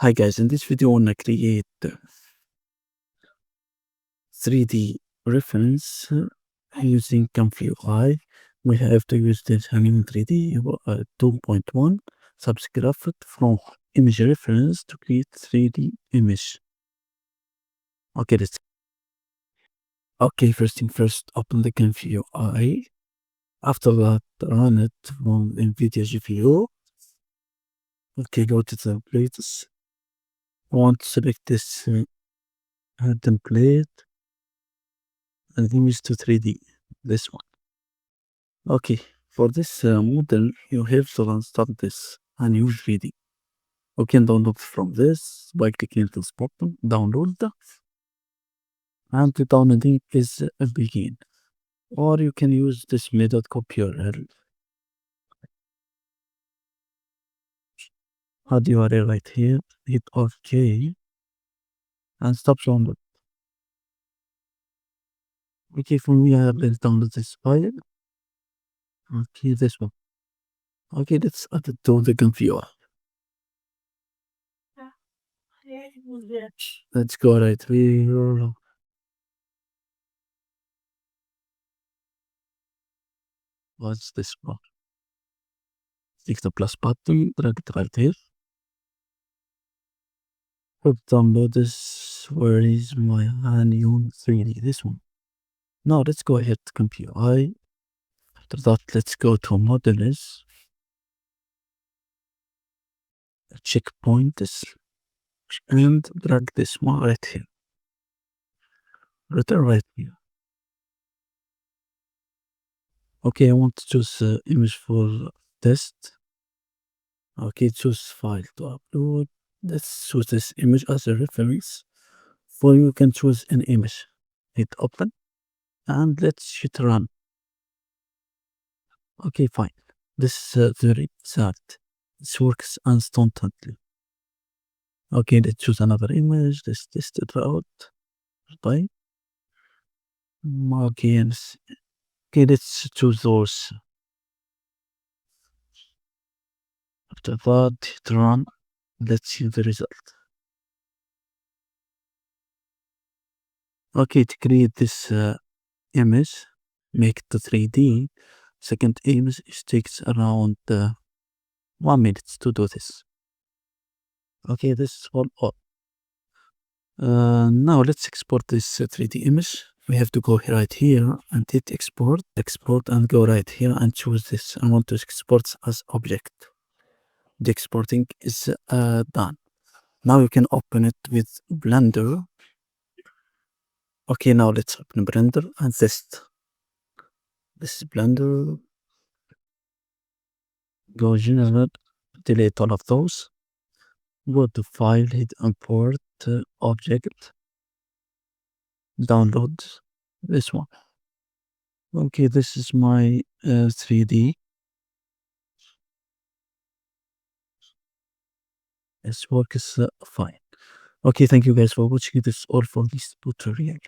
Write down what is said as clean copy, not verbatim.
Hi guys, in this video I wanna create 3D reference using ComfyUI. We have to use this Hunyuan 3D 2.1 subscript from image reference to create 3D image. Okay, first thing first, open the ComfyUI. After that, run it from NVIDIA GPU. Okay, go to the templates. I want to select this template and image to 3D, this one. Okay, for this model, you have to install this and use 3D. You can download from this by clicking this button, download, and the downloading is begin. Or you can use this method copy URL. Add URL right here, hit OK, and stop download. Okay, for me, I have downloaded this file. Okay, this one. Okay, let's add it to the computer. Let's go right here. What's this one? Click the plus button, drag it right here. Hope download this. Where is my Hunyuan 3D? This one. Now let's go ahead to ComfyUI. After that, let's go to models. Checkpoint this and drag this one right here. Right here. Okay, I want to choose image for test. Okay, choose file to upload. Let's choose this image as a reference. For you can choose an image. Hit open and let's hit run. Okay, fine. This is the result. This works instantly. Okay, let's choose another image. Let's test it out. Right. Okay, let's choose those. After that, hit run. Let's see the result. Okay, to create this image, make it to 3D. Second image, it takes around 1 minute to do this. Okay, this is all. Now let's export this 3D image. We have to go right here and hit export, and go right here and choose this. I want to export as object. The exporting is done. Now you can open it with Blender. Okay, now let's open Blender and test. This is Blender. Go general, delete all of those. Go to file, hit import object. Download this one. Okay, this is my 3D. This works fine. Okay, thank you guys for watching. This is all for this tutorial.